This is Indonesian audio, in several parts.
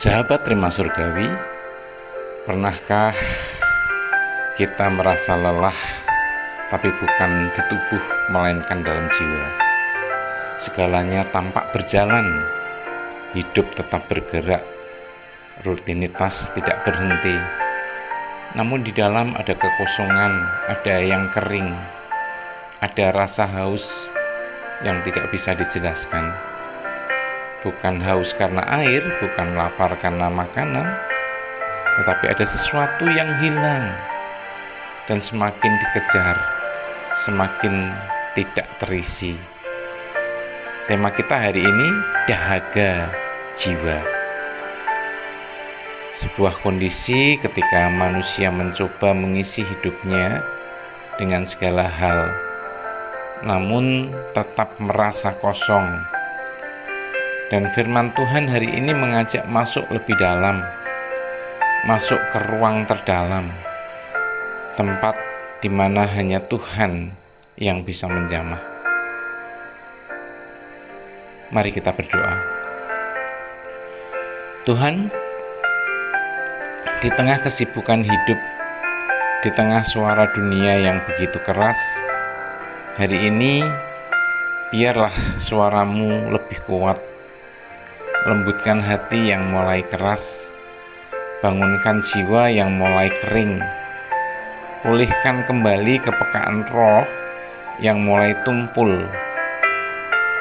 Sahabat Rima Surgawi, pernahkah kita merasa lelah, tapi bukan di tubuh, melainkan dalam jiwa? Segalanya tampak berjalan, hidup tetap bergerak, rutinitas tidak berhenti. Namun di dalam ada kekosongan, ada yang kering, ada rasa haus yang tidak bisa dijelaskan. Bukan haus karena air, bukan lapar karena makanan, tetapi ada sesuatu yang hilang dan semakin dikejar, semakin tidak terisi. Tema kita hari ini, dahaga jiwa. Sebuah kondisi ketika manusia mencoba mengisi hidupnya dengan segala hal, namun tetap merasa kosong. Dan firman Tuhan hari ini mengajak masuk lebih dalam, masuk ke ruang terdalam, tempat di mana hanya Tuhan yang bisa menjamah. Mari kita berdoa. Tuhan, di tengah kesibukan hidup, di tengah suara dunia yang begitu keras, hari ini biarlah suaramu lebih kuat. Lembutkan hati yang mulai keras, bangunkan jiwa yang mulai kering, pulihkan kembali kepekaan roh yang mulai tumpul,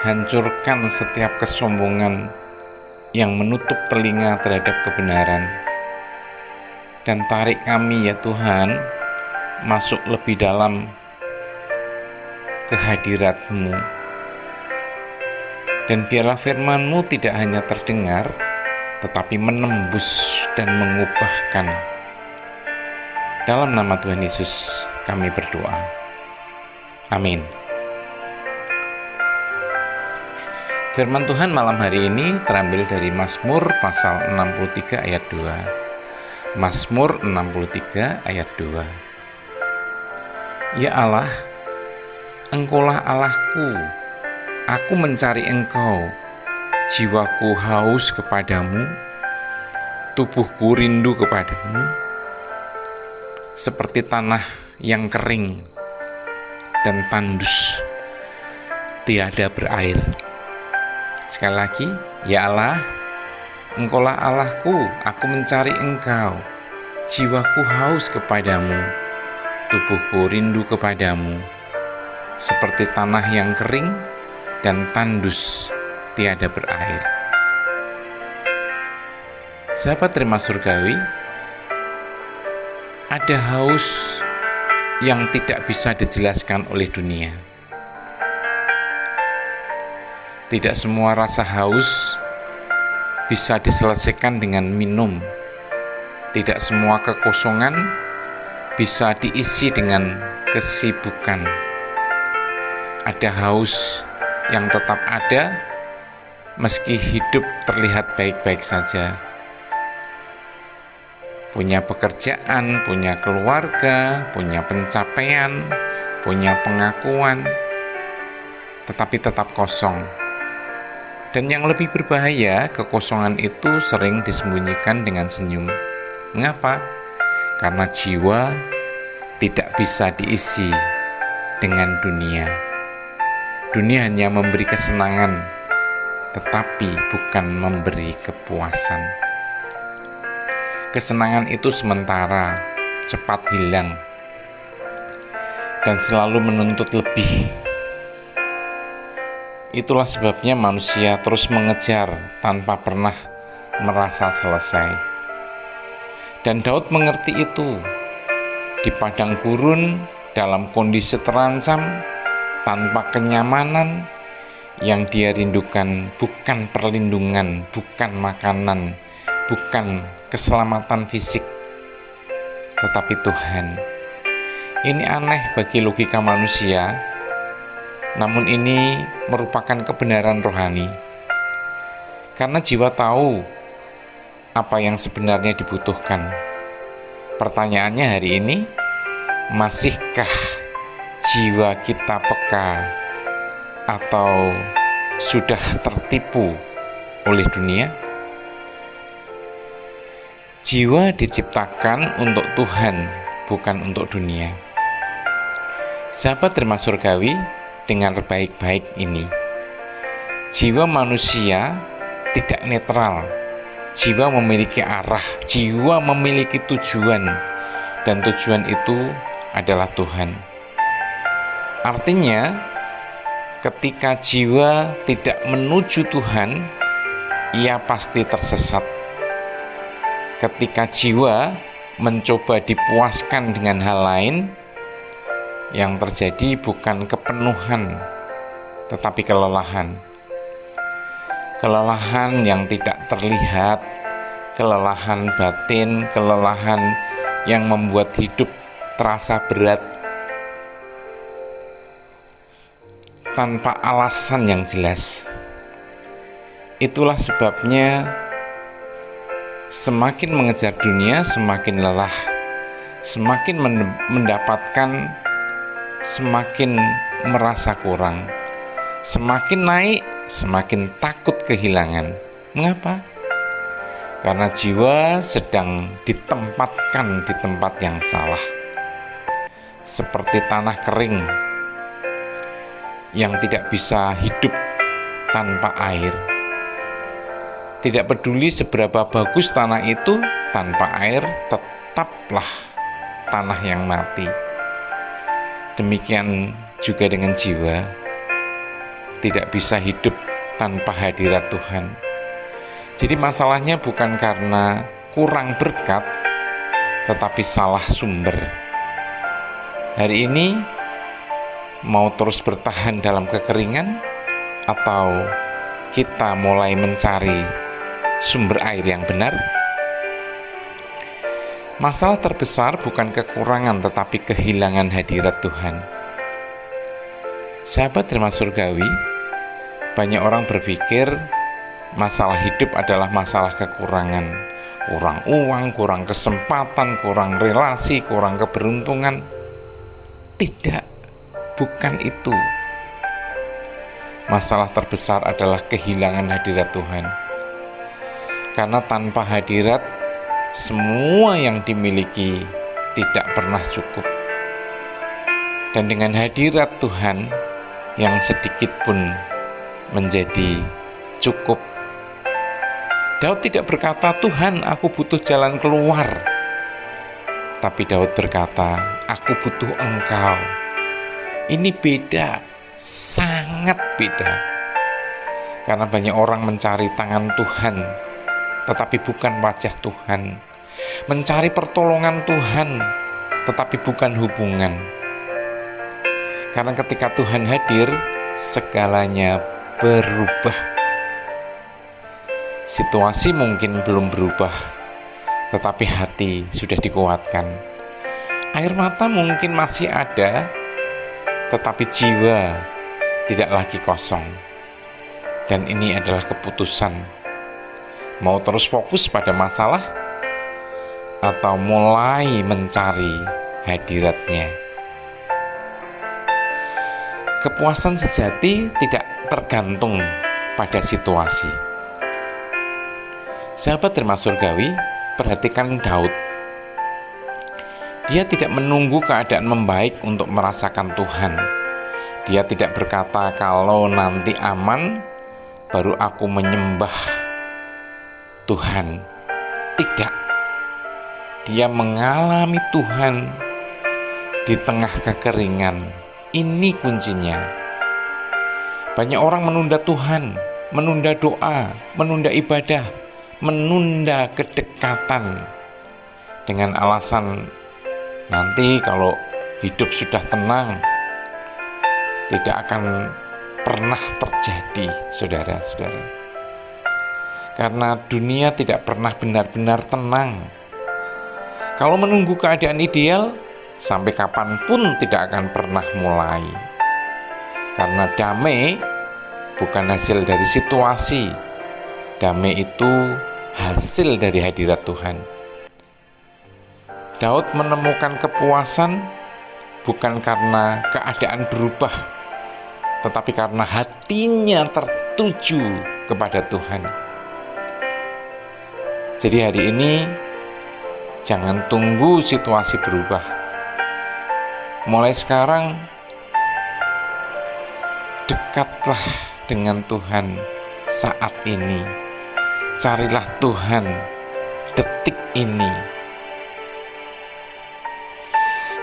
hancurkan setiap kesombongan yang menutup telinga terhadap kebenaran, dan tarik kami ya Tuhan masuk lebih dalam kehadirat-Mu. Dan biarlah firman-Mu tidak hanya terdengar, tetapi menembus dan mengubahkan. Dalam nama Tuhan Yesus kami berdoa. Amin. Firman Tuhan malam hari ini terambil dari Mazmur pasal 63 ayat 2. Mazmur 63 ayat 2. Ya Allah, Engkaulah Allahku. Aku mencari Engkau, jiwaku haus kepadamu, tubuhku rindu kepadamu, seperti tanah yang kering dan tandus, tiada berair. Sekali lagi, ya Allah, Engkaulah Allahku, aku mencari Engkau, jiwaku haus kepadamu, tubuhku rindu kepadamu, seperti tanah yang kering dan tandus, tiada berair. Sahabat Rima Surgawi, ada haus yang tidak bisa dijelaskan oleh dunia. Tidak semua rasa haus bisa diselesaikan dengan minum. Tidak semua kekosongan bisa diisi dengan kesibukan. Ada haus yang tetap ada meski hidup terlihat baik-baik saja. Punya pekerjaan, punya keluarga, punya pencapaian, punya pengakuan, tetapi tetap kosong. Dan yang lebih berbahaya, kekosongan itu sering disembunyikan dengan senyum. Mengapa? Karena jiwa tidak bisa diisi dengan dunia. Dunia hanya memberi kesenangan, tetapi bukan memberi kepuasan. Kesenangan itu sementara, cepat hilang, dan selalu menuntut lebih. Itulah sebabnya manusia terus mengejar tanpa pernah merasa selesai. Dan Daud mengerti itu. Di padang gurun, dalam kondisi terancam, tanpa kenyamanan, yang dia rindukan bukan perlindungan, bukan makanan, bukan keselamatan fisik, tetapi Tuhan. Ini aneh bagi logika manusia, namun ini merupakan kebenaran rohani. Karena jiwa tahu apa yang sebenarnya dibutuhkan. Pertanyaannya hari ini, masihkah jiwa kita peka atau sudah tertipu oleh dunia? Jiwa diciptakan untuk Tuhan, bukan untuk dunia. Sahabat Rema Surgawi, dengar baik-baik ini. Jiwa manusia tidak netral. Jiwa memiliki arah, jiwa memiliki tujuan, dan tujuan itu adalah Tuhan. Artinya, ketika jiwa tidak menuju Tuhan, ia pasti tersesat. Ketika jiwa mencoba dipuaskan dengan hal lain, yang terjadi bukan kepenuhan, tetapi kelelahan. Kelelahan yang tidak terlihat, kelelahan batin, kelelahan yang membuat hidup terasa berat tanpa alasan yang jelas. Itulah sebabnya semakin mengejar dunia, semakin lelah, semakin mendapatkan, semakin merasa kurang, semakin naik, semakin takut kehilangan. Mengapa? Karena jiwa sedang ditempatkan di tempat yang salah, seperti tanah kering yang tidak bisa hidup tanpa air. Tidak peduli seberapa bagus tanah itu, tanpa air tetaplah tanah yang mati. Demikian juga dengan jiwa, tidak bisa hidup tanpa hadirat Tuhan. Jadi masalahnya bukan karena kurang berkat, tetapi salah sumber. Hari ini mau terus bertahan dalam kekeringan, atau kita mulai mencari sumber air yang benar? Masalah terbesar bukan kekurangan, tetapi kehilangan hadirat Tuhan. Sahabat Rema Surgawi, banyak orang berpikir masalah hidup adalah masalah kekurangan. Kurang uang, kurang kesempatan, kurang relasi, kurang keberuntungan. Tidak, bukan itu. Masalah terbesar adalah kehilangan hadirat Tuhan. Karena tanpa hadirat, semua yang dimiliki tidak pernah cukup. Dan dengan hadirat Tuhan, yang sedikit pun menjadi cukup. Daud tidak berkata, "Tuhan, aku butuh jalan keluar." Tapi Daud berkata, "Aku butuh Engkau." Ini beda, sangat beda. Karena banyak orang mencari tangan Tuhan, tetapi bukan wajah Tuhan. Mencari pertolongan Tuhan, tetapi bukan hubungan. Karena ketika Tuhan hadir, segalanya berubah. Situasi mungkin belum berubah, tetapi hati sudah dikuatkan. Air mata mungkin masih ada, tetapi jiwa tidak lagi kosong. Dan ini adalah keputusan. Mau terus fokus pada masalah, atau mulai mencari hadiratnya. Kepuasan sejati tidak tergantung pada situasi. Sahabat Rema Surgawi, perhatikan Daud. Dia tidak menunggu keadaan membaik untuk merasakan Tuhan. Dia tidak berkata, "Kalau nanti aman, baru aku menyembah Tuhan." Tidak. Dia mengalami Tuhan di tengah kekeringan. Ini kuncinya. Banyak orang menunda Tuhan, menunda doa, menunda ibadah, menunda kedekatan dengan alasan nanti kalau hidup sudah tenang. Tidak akan pernah terjadi, saudara-saudara. Karena dunia tidak pernah benar-benar tenang. Kalau menunggu keadaan ideal, sampai kapanpun tidak akan pernah mulai. Karena damai bukan hasil dari situasi. Damai itu hasil dari hadirat Tuhan. Daud menemukan kepuasan bukan karena keadaan berubah, tetapi karena hatinya tertuju kepada Tuhan. Jadi hari ini Jangan tunggu situasi berubah. Mulai sekarang, dekatlah dengan Tuhan saat ini. Carilah Tuhan detik ini.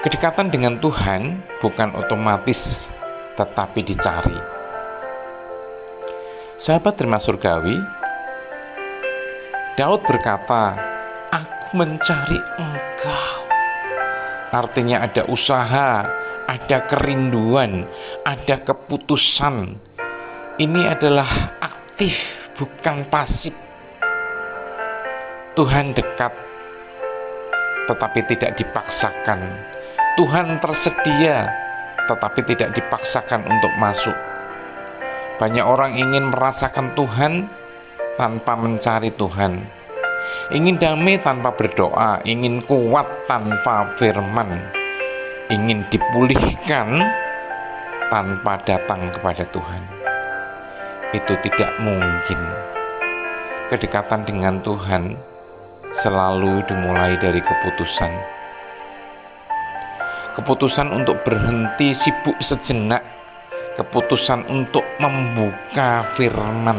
Kedekatan dengan Tuhan bukan otomatis, tetapi dicari. Sahabat Rema Surgawi, Daud berkata, "Aku mencari Engkau." Artinya ada usaha, ada kerinduan, ada keputusan. Ini adalah aktif, bukan pasif. Tuhan dekat, tetapi tidak dipaksakan. Tuhan tersedia, tetapi tidak dipaksakan untuk masuk. Banyak orang ingin merasakan Tuhan tanpa mencari Tuhan. Ingin damai tanpa berdoa, ingin kuat tanpa firman, ingin dipulihkan tanpa datang kepada Tuhan. Itu tidak mungkin. Kedekatan dengan Tuhan selalu dimulai dari keputusan. Keputusan untuk berhenti sibuk sejenak, keputusan untuk membuka firman,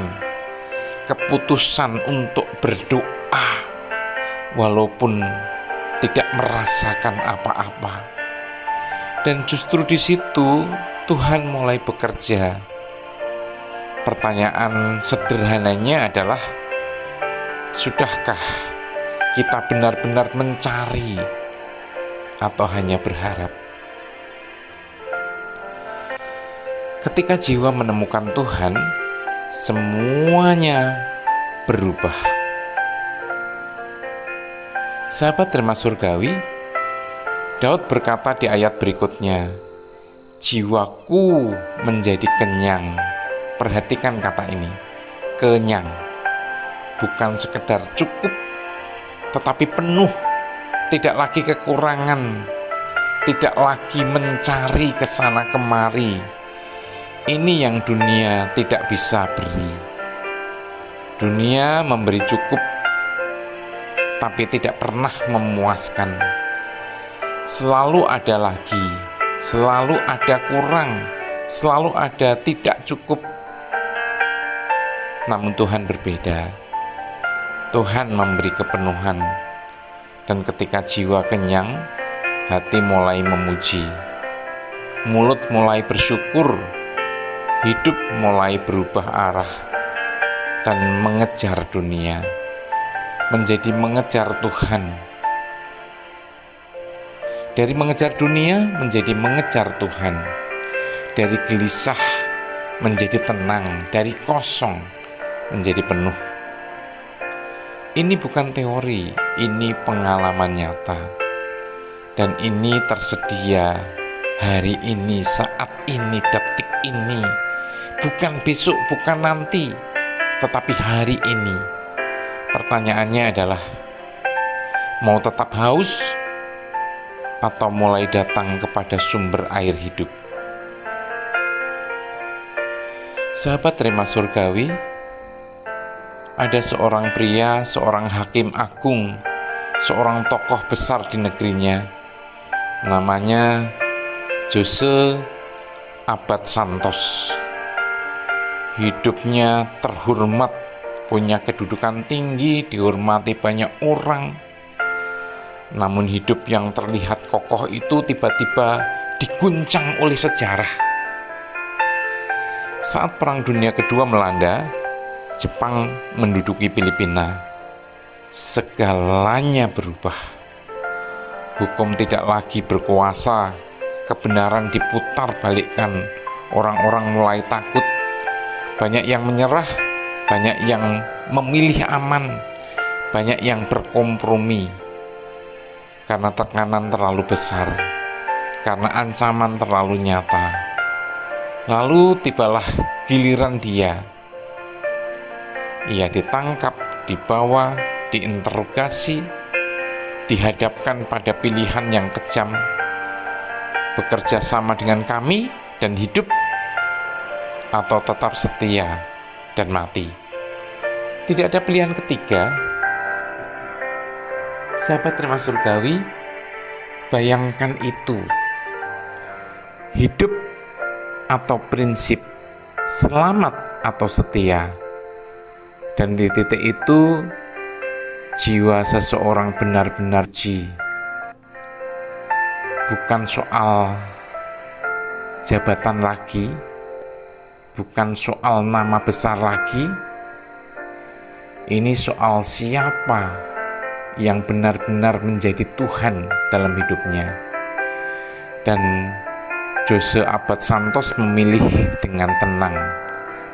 keputusan untuk berdoa walaupun tidak merasakan apa-apa. Dan justru di situ Tuhan mulai bekerja. Pertanyaan sederhananya adalah, sudahkah kita benar-benar mencari atau hanya berharap? Ketika jiwa menemukan Tuhan, semuanya berubah. Sahabat Rema Surgawi, Daud berkata di ayat berikutnya, "Jiwaku menjadi kenyang." Perhatikan kata ini, kenyang. Bukan sekedar cukup, tetapi penuh. Tidak lagi kekurangan, tidak lagi mencari ke sana kemari. Ini yang dunia tidak bisa beri. Dunia memberi cukup, tapi tidak pernah memuaskan. Selalu ada lagi, selalu ada kurang, selalu ada tidak cukup. Namun Tuhan berbeda. Tuhan memberi kepenuhan. Dan ketika jiwa kenyang, hati mulai memuji, mulut mulai bersyukur, hidup mulai berubah arah dan mengejar dunia, menjadi mengejar Tuhan. Dari mengejar dunia menjadi mengejar Tuhan, dari gelisah menjadi tenang, dari kosong menjadi penuh. Ini bukan teori, ini pengalaman nyata. Dan ini tersedia hari ini, saat ini, detik ini. Bukan besok, bukan nanti, tetapi hari ini. Pertanyaannya adalah, mau tetap haus atau mulai datang kepada sumber air hidup? Sahabat Rema Surgawi, ada seorang pria, seorang hakim agung, seorang tokoh besar di negerinya. Namanya Jose Abad Santos. Hidupnya terhormat, punya kedudukan tinggi, dihormati banyak orang. Namun hidup yang terlihat kokoh itu tiba-tiba diguncang oleh sejarah. Saat Perang Dunia Kedua melanda, Jepang menduduki Filipina. Segalanya berubah. Hukum tidak lagi berkuasa, kebenaran diputar balikkan. Orang-orang mulai takut. Banyak yang menyerah, banyak yang memilih aman, banyak yang berkompromi. Karena tekanan terlalu besar, karena ancaman terlalu nyata. Lalu tibalah giliran dia. Ia ditangkap, dibawa, diinterogasi, dihadapkan pada pilihan yang kejam. Bekerja sama dengan kami dan hidup, atau tetap setia dan mati. Tidak ada pilihan ketiga. Sahabat Rema Surgawi, bayangkan itu, hidup atau prinsip, selamat atau setia. Dan di titik itu jiwa seseorang benar-benar bukan soal jabatan lagi, bukan soal nama besar lagi. Ini soal siapa yang benar-benar menjadi Tuhan dalam hidupnya. Dan Jose Abad Santos memilih dengan tenang,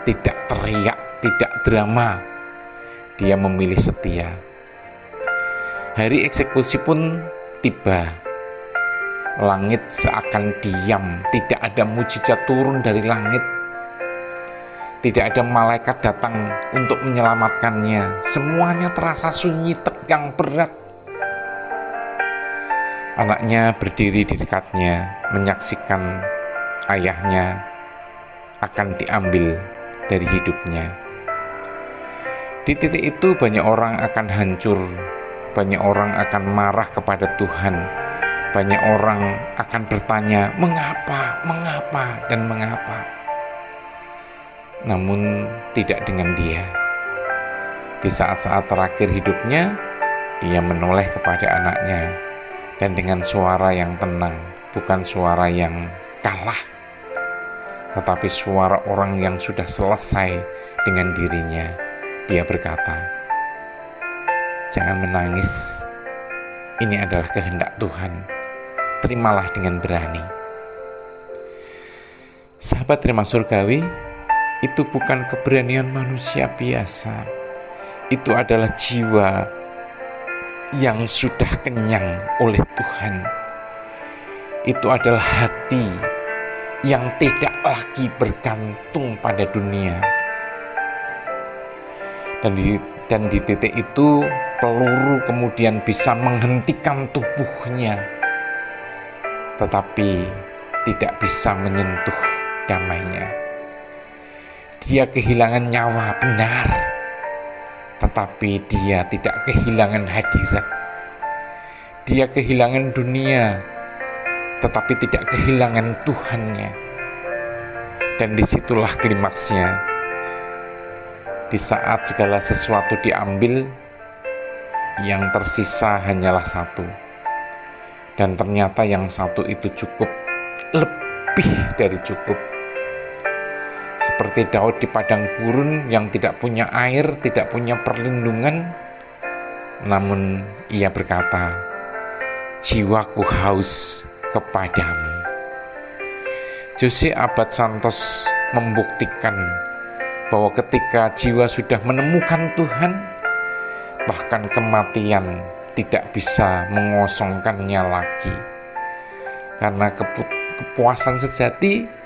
tidak teriak, tidak drama. Dia memilih setia. Hari eksekusi pun tiba. Langit seakan diam, tidak ada mujizat turun dari langit. Tidak ada malaikat datang untuk menyelamatkannya. Semuanya terasa sunyi, tegang, berat. Anaknya berdiri di dekatnya, menyaksikan ayahnya akan diambil dari hidupnya. Di titik itu banyak orang akan hancur, banyak orang akan marah kepada Tuhan, banyak orang akan bertanya, mengapa, dan mengapa. Namun tidak dengan dia. Di saat-saat terakhir hidupnya, dia menoleh kepada anaknya, dan dengan suara yang tenang, bukan suara yang kalah, tetapi suara orang yang sudah selesai dengan dirinya. Dia berkata, jangan menangis, ini adalah kehendak Tuhan, terimalah dengan berani. Sahabat Rema Surgawi, itu bukan keberanian manusia biasa. Itu adalah jiwa yang sudah kenyang oleh Tuhan. Itu adalah hati yang tidak lagi bergantung pada dunia. Dan di titik itu peluru kemudian bisa menghentikan tubuhnya, tetapi tidak bisa menyentuh damainya. Dia kehilangan nyawa benar, tetapi dia tidak kehilangan hadirat. Dia kehilangan dunia, tetapi tidak kehilangan Tuhannya. Dan disitulah klimaksnya. Di saat segala sesuatu diambil, yang tersisa hanyalah satu. Dan ternyata yang satu itu cukup, lebih dari cukup. Seperti Daud di padang gurun yang tidak punya air, tidak punya perlindungan, namun ia berkata, jiwaku haus kepadamu. Jose Abad Santos membuktikan bahwa ketika jiwa sudah menemukan Tuhan, bahkan kematian tidak bisa mengosongkannya lagi. Karena kepuasan sejati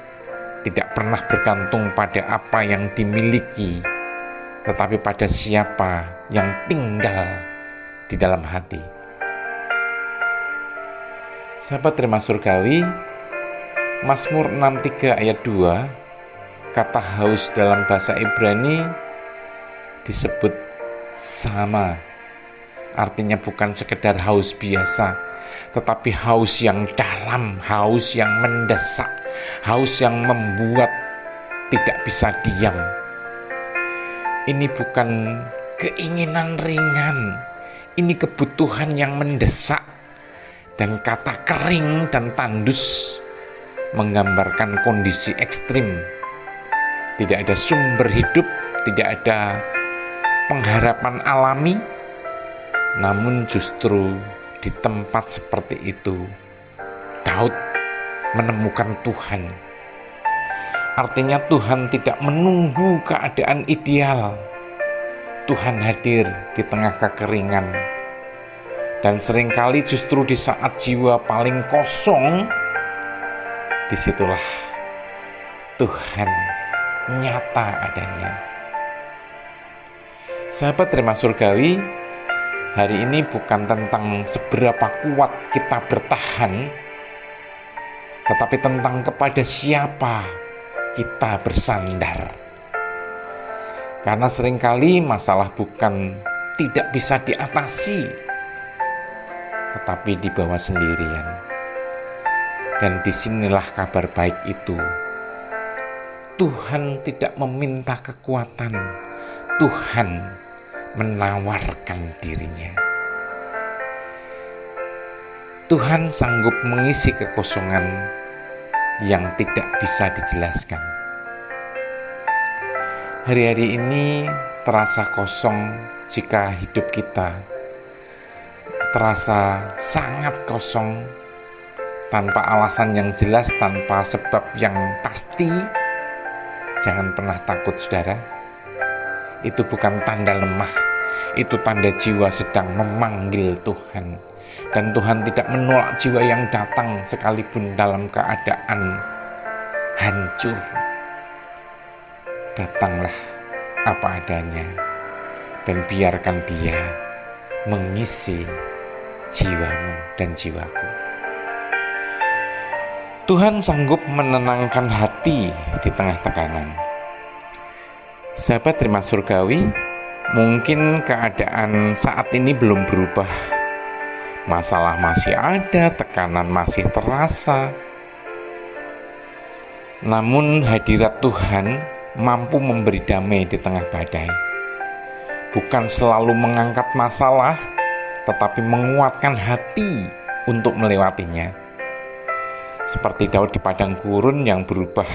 tidak pernah bergantung pada apa yang dimiliki, tetapi pada siapa yang tinggal di dalam hati. Sahabat Rema Surgawi, Mazmur 63 ayat 2, kata haus dalam bahasa Ibrani disebut sama. Artinya bukan sekedar haus biasa, tetapi haus yang dalam, haus yang mendesak, haus yang membuat tidak bisa diam. Ini bukan keinginan ringan, ini kebutuhan yang mendesak. Dan kata kering dan tandus menggambarkan kondisi ekstrim. Tidak ada sumber hidup, tidak ada pengharapan alami, namun justru di tempat seperti itu Daud menemukan Tuhan. Artinya Tuhan tidak menunggu keadaan ideal. Tuhan hadir di tengah kekeringan. Dan seringkali justru di saat jiwa paling kosong, disitulah Tuhan nyata adanya. Sahabat Rema Surgawi, hari ini bukan tentang seberapa kuat kita bertahan, tetapi tentang kepada siapa kita bersandar. Karena seringkali masalah bukan tidak bisa diatasi, tapi dibawa sendirian. Dan disinilah kabar baik itu. Tuhan tidak meminta kekuatan, Tuhan menawarkan dirinya. Tuhan sanggup mengisi kekosongan yang tidak bisa dijelaskan. Hari-hari ini terasa kosong jika hidup kita terasa sangat kosong, tanpa alasan yang jelas, tanpa sebab yang pasti. Jangan pernah takut, saudara. Itu bukan tanda lemah, itu tanda jiwa sedang memanggil Tuhan. Dan Tuhan tidak menolak jiwa yang datang sekalipun dalam keadaan hancur. Datanglah apa adanya dan biarkan Dia mengisi jiwamu dan jiwaku. Tuhan sanggup menenangkan hati di tengah tekanan. Sahabat Rema Surgawi, mungkin keadaan saat ini belum berubah. Masalah masih ada, tekanan masih terasa. Namun hadirat Tuhan mampu memberi damai di tengah badai. Bukan selalu mengangkat masalah, tetapi menguatkan hati untuk melewatinya. Seperti Daud di padang gurun yang berubah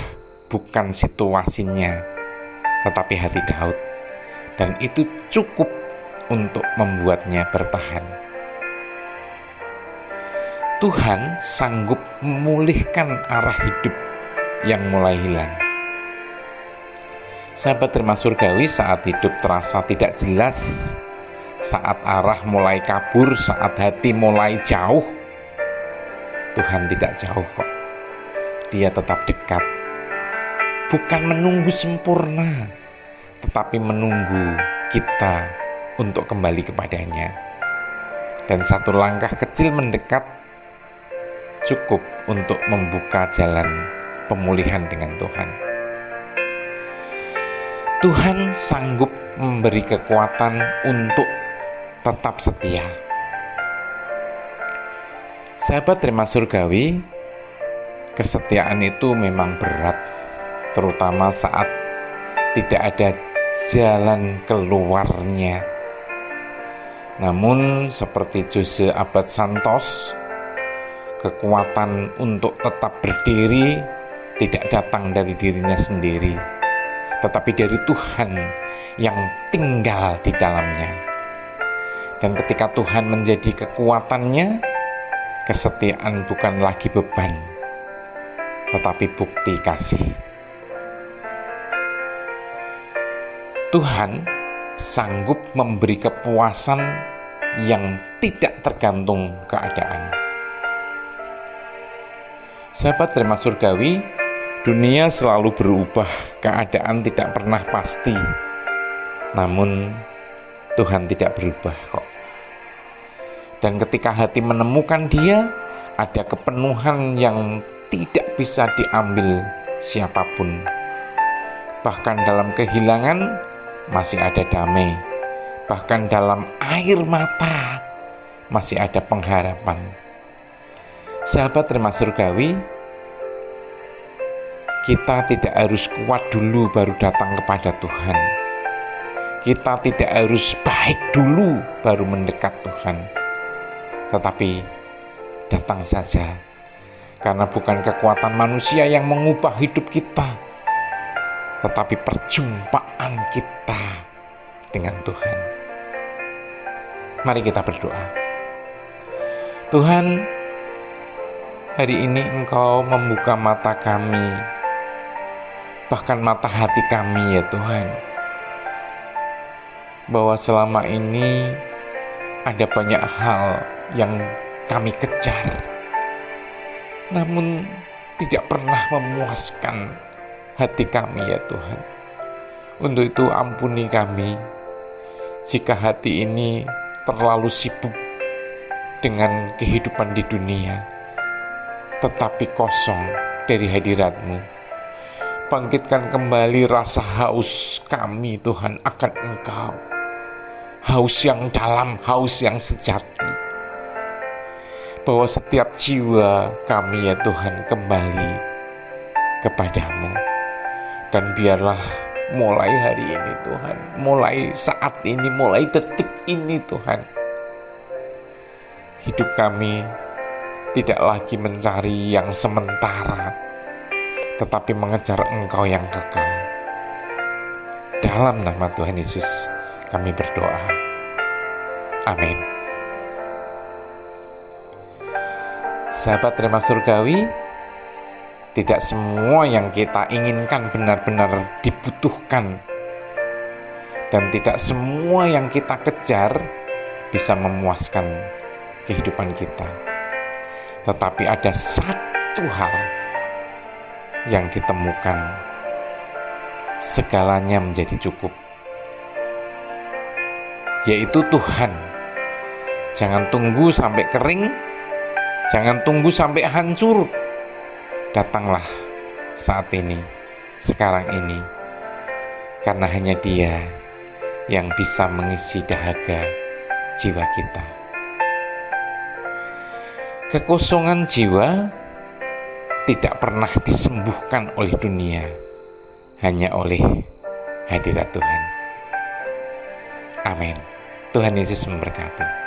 bukan situasinya, tetapi hati Daud. Dan itu cukup untuk membuatnya bertahan. Tuhan sanggup memulihkan arah hidup yang mulai hilang. Sahabat Rema Surgawi, saat hidup terasa tidak jelas, saat arah mulai kabur, saat hati mulai jauh, Tuhan tidak jauh kok. Dia tetap dekat. Bukan menunggu sempurna, tetapi menunggu kita untuk kembali kepadanya. Dan satu langkah kecil mendekat cukup untuk membuka jalan pemulihan dengan Tuhan. Tuhan sanggup memberi kekuatan untuk tetap setia. Sahabat Rema Surgawi, kesetiaan itu memang berat, terutama saat tidak ada jalan keluarnya. Namun seperti Jose Abad Santos, kekuatan untuk tetap berdiri tidak datang dari dirinya sendiri, tetapi dari Tuhan yang tinggal di dalamnya. Dan ketika Tuhan menjadi kekuatannya, kesetiaan bukan lagi beban, tetapi bukti kasih. Tuhan sanggup memberi kepuasan yang tidak tergantung keadaan. Sahabat Rema Surgawi, dunia selalu berubah, keadaan tidak pernah pasti. Namun Tuhan tidak berubah kok. Dan ketika hati menemukan Dia, ada kepenuhan yang tidak bisa diambil siapapun. Bahkan dalam kehilangan masih ada damai. Bahkan dalam air mata masih ada pengharapan. Sahabat Rema Surgawi, kita tidak harus kuat dulu baru datang kepada Tuhan. Kita tidak harus baik dulu baru mendekat Tuhan. Tetapi datang saja, karena bukan kekuatan manusia yang mengubah hidup kita, tetapi perjumpaan kita dengan Tuhan. Mari kita berdoa. Tuhan, hari ini Engkau membuka mata kami, bahkan mata hati kami ya Tuhan, bahwa selama ini ada banyak hal yang kami kejar, namun tidak pernah memuaskan hati kami ya Tuhan. Untuk itu ampuni kami jika hati ini terlalu sibuk dengan kehidupan di dunia, tetapi kosong dari hadirat-Mu. Bangkitkan kembali rasa haus kami Tuhan akan Engkau. Haus yang dalam, haus yang sejati. bahwa setiap jiwa kami ya Tuhan kembali kepadamu. Dan biarlah mulai hari ini Tuhan, mulai saat ini, mulai detik ini Tuhan, hidup kami tidak lagi mencari yang sementara, tetapi mengejar Engkau yang kekal. Dalam nama Tuhan Yesus kami berdoa. Amin. Sahabat Rema Surgawi, tidak semua yang kita inginkan benar-benar dibutuhkan, dan tidak semua yang kita kejar bisa memuaskan kehidupan kita. Tetapi ada satu hal yang ditemukan, segalanya menjadi cukup, yaitu Tuhan. Jangan tunggu sampai kering, jangan tunggu sampai hancur. Datanglah saat ini, sekarang ini, karena hanya Dia yang bisa mengisi dahaga jiwa kita. Kekosongan jiwa tidak pernah disembuhkan oleh dunia, hanya oleh hadirat Tuhan. Amin. Tuhan Yesus memberkati.